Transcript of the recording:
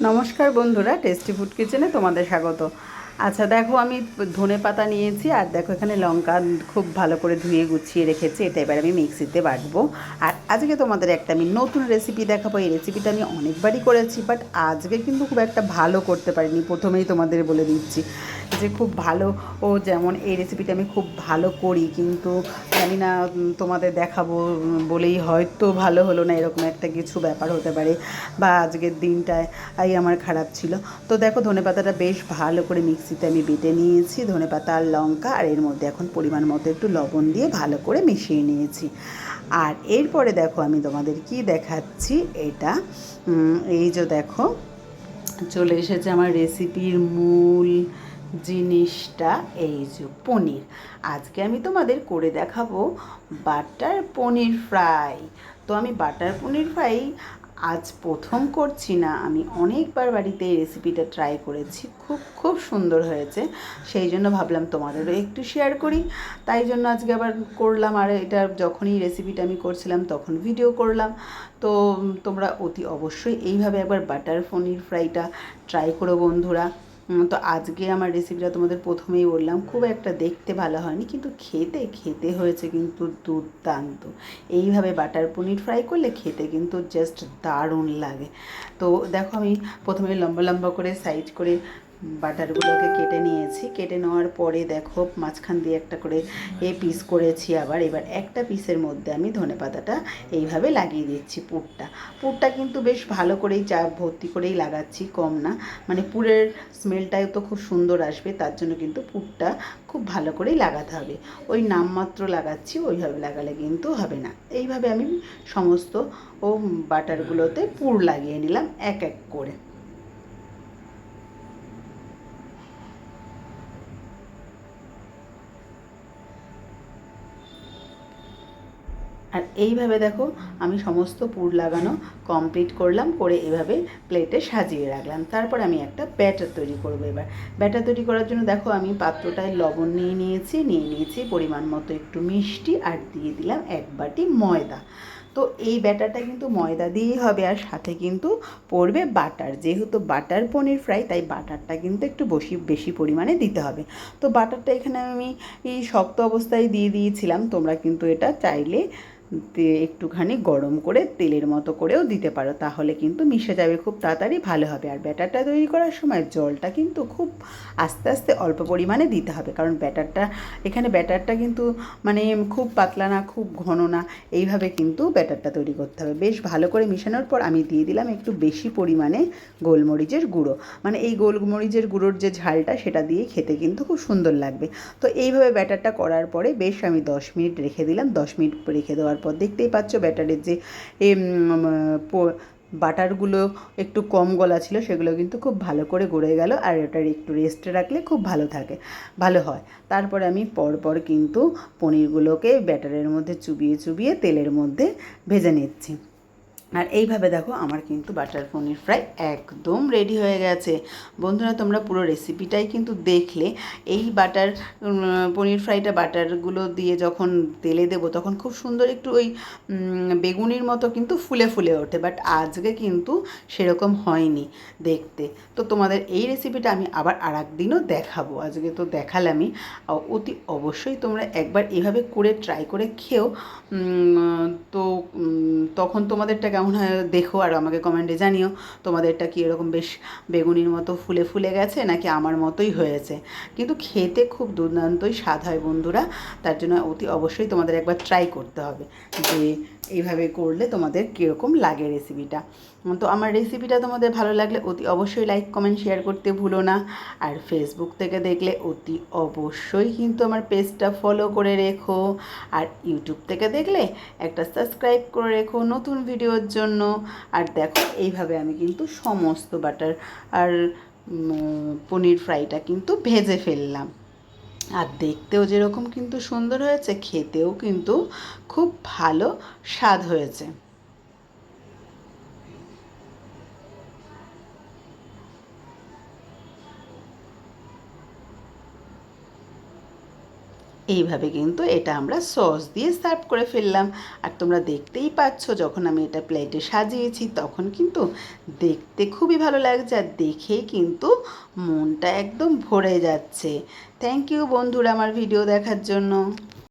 নমস্কার বন্ধুরা, tasty food কিচেনে তোমাদের স্বাগত। আচ্ছা দেখো, আমি ধনেপাতা নিয়েছি আর দেখো এখানে লঙ্কা খুব ভালো করে ধুয়ে গুছিয়ে রেখেছি। এটা এবার আমি মিক্সিতে বাটবো। আর আজকে তোমাদের একটা আমি নতুন রেসিপি দেখাবো। এই রেসিপিটা আমি অনেকবারই করেছি, বাট আজকে কিন্তু খুব একটা ভালো করতে পারিনি। প্রথমেই তোমাদের বলে দিচ্ছি যে খুব ভালো, যেমন এই রেসিপিটা আমি খুব ভালো করি, কিন্তু জানি না তোমাদের দেখাবো বলেই হয়তো ভালো হলো না, এরকম একটা কিছু ব্যাপার হতে পারে, বা আজকের দিনটায় আমার খারাপ ছিল। তো দেখো, ধনেপাতাটা বেশ ভালো করে মিক্সিতে আমি বেটে নিয়েছি, ধনেপাতা আর লঙ্কা, আর এর মধ্যে এখন পরিমাণ মতো একটু লবণ দিয়ে ভালো করে মিশিয়ে নিয়েছি। আর এরপরে দেখো আমি তোমাদের কি দেখাচ্ছি, এটা এই যে দেখো চলে এসেছে আমার রেসিপির মূল জিনিসটা, এই যে পনির। আজকে আমি তোমাদের করে দেখাবো বাটার পনির ফ্রাই। তো আমি বাটার পনির ফ্রাই আজ প্রথম করছি না, আমি অনেকবার বাড়িতে এই রেসিপিটা ট্রাই করেছি, খুব খুব সুন্দর হয়েছে। সেই জন্য ভাবলাম তোমাদেরও একটু শেয়ার করি, তাই জন্য আজকে আবার করলাম। আর এটা যখনই রেসিপিটা আমি করছিলাম তখন ভিডিও করলাম। তো তোমরা অতি অবশ্যই এইভাবে একবার বাটার পনির ফ্রাইটা ট্রাই করো বন্ধুরা। তো আজকে আমার রেসিপিটা তোমাদের প্রথমেই বললাম, খুব একটা দেখতে ভালো হয়নি, কিন্তু খেতে খেতে হয়েছে কিন্তু দুর্দান্ত। এইভাবে বাটার পনির ফ্রাই করলে খেতে কিন্তু জাস্ট দারুণ লাগে। তো দেখো, আমি প্রথমে লম্বা লম্বা করে সাইজ করে বাটারগুলোকে কেটে নিয়েছি। কেটে নেওয়ার পরে দেখো মাঝখান দিয়ে একটা করে পিস করেছি। আবার এবার একটা পিসের মধ্যে আমি ধনেপাতাটা এইভাবে লাগিয়ে দিচ্ছি। পুরটা কিন্তু বেশ ভালো করেই ভর্তি করেই লাগাচ্ছি, কম না। মানে পুরের স্মেলটাও তো খুব সুন্দর আসবে, তার জন্য কিন্তু পুরটা খুব ভালো করেই লাগাতে হবে। ওই নামমাত্র লাগাচ্ছি, ওইভাবে লাগালে কিন্তু হবে না। এইভাবে আমি সমস্ত বাটারগুলোতে পুর লাগিয়ে নিলাম এক এক করে। আর এইভাবে দেখো আমি সমস্ত পুর লাগানো কমপ্লিট করলাম, করে এভাবে প্লেটে সাজিয়ে রাখলাম। তারপর আমি একটা ব্যাটার তৈরি করবো। এবার ব্যাটার তৈরি করার জন্য দেখো আমি পাত্রটায় লবণ নিয়ে নিয়েছি পরিমাণ মতো একটু মিষ্টি, আর দিয়ে দিলাম 1 বাটি ময়দা। তো এই ব্যাটারটা কিন্তু ময়দা দিয়েই হবে, আর সাথে কিন্তু পড়বে বাটার। যেহেতু বাটার পনির ফ্রাই, তাই বাটারটা কিন্তু একটু বেশি পরিমাণে দিতে হবে। তো বাটারটা এখানে আমি এই শক্ত অবস্থায় দিয়ে দিয়েছিলাম। তোমরা কিন্তু এটা চাইলে একটুখানি গরম করে তেলের মতো করেও দিতে পারো, তাহলে কিন্তু মিশে যাবে খুব তাড়াতাড়ি, ভালো হবে। আর ব্যাটারটা তৈরি করার সময় জলটা কিন্তু খুব আস্তে আস্তে অল্প পরিমাণে দিতে হবে, কারণ ব্যাটারটা কিন্তু মানে খুব পাতলা না, খুব ঘন না, এইভাবে কিন্তু ব্যাটারটা তৈরি করতে হবে। বেশ ভালো করে মেশানোর পর আমি দিয়ে দিলাম একটু বেশি পরিমাণে গোলমরিচের গুঁড়ো। মানে এই গোলমরিচের গুঁড়োর যে ঝালটা, সেটা দিয়ে খেতে কিন্তু খুব সুন্দর লাগবে। তো এইভাবে ব্যাটারটা করার পরে বেশ আমি 10 মিনিট রেখে দিলাম। 10 মিনিট রেখে দেওয়ার পর দেখতেই পাচ্ছ ব্যাটারের যে বাটারগুলো একটু কম গলা ছিল, সেগুলো কিন্তু খুব ভালো করে গড়ে গেল। আর এটার একটু রেস্টে রাখলে খুব ভালো হয়। তারপরে আমি পরপর কিন্তু পনিরগুলোকে ব্যাটারের মধ্যে চুবিয়ে চুবিয়ে তেলের মধ্যে ভেজে নিচ্ছি। আর এইভাবে দেখো আমার কিন্তু বাটার পনির ফ্রাই একদম রেডি হয়ে গেছে। বন্ধুরা, তোমরা পুরো রেসিপিটাই কিন্তু দেখলে। এই পনির ফ্রাইটা বাটারগুলো দিয়ে যখন তেলে দেবো, তখন খুব সুন্দর একটু ওই বেগুনির মতো কিন্তু ফুলে ফুলে ওঠে, বাট আজকে কিন্তু সেরকম হয়নি দেখতে। তো তোমাদের এই রেসিপিটা আমি আবার আরেকদিনও দেখাবো, আজকে তো দেখালামই। অতি অবশ্যই তোমরা একবার এভাবে করে ট্রাই করে খেও। তো তখন তোমাদেরটা কেমন হয় দেখো, আর আমাকে কমেন্টে জানিও তোমাদেরটা কি এরকম বেশ বেগুনির মতো ফুলে ফুলে গেছে, নাকি আমার মতোই হয়েছে। কিন্তু খেতে খুব দুর্দান্তই স্বাদ হয় বন্ধুরা। তার জন্য অতি অবশ্যই তোমাদের একবার ট্রাই করতে হবে যে এইভাবে করলে তোমাদের কীরকম লাগে রেসিপিটা। তো আমার রেসিপিটা তোমাদের ভালো লাগলে অতি অবশ্যই লাইক কমেন্ট শেয়ার করতে ভুলো না। আর ফেসবুক থেকে দেখলে অতি অবশ্যই কিন্তু আমার পেজটা ফলো করে রেখো। আর ইউটিউব থেকে দেখলে একটা সাবস্ক্রাইব করে রেখো নতুন ভিডিওর জন্য। আর দেখো এইভাবে আমি কিন্তু সমস্ত বাটার আর পনির ফ্রাইটা কিন্তু ভেজে ফেললাম। আর দেখতেও যেরকম কিন্তু সুন্দর হয়েছে, খেতেও কিন্তু খুব ভালো স্বাদ হয়েছে। এইভাবে কিন্তু এটা আমরা সস দিয়ে সার্ভ করে ফেললাম। আর তোমরা দেখতেই পাচ্ছ যখন আমি এটা প্লেটে সাজিয়েছি তখন কিন্তু দেখতে খুবই ভালো লাগছে আর দেখেই কিন্তু মনটা একদম ভরে যাচ্ছে। থ্যাংক ইউ বন্ধুরা আমার ভিডিও দেখার জন্য।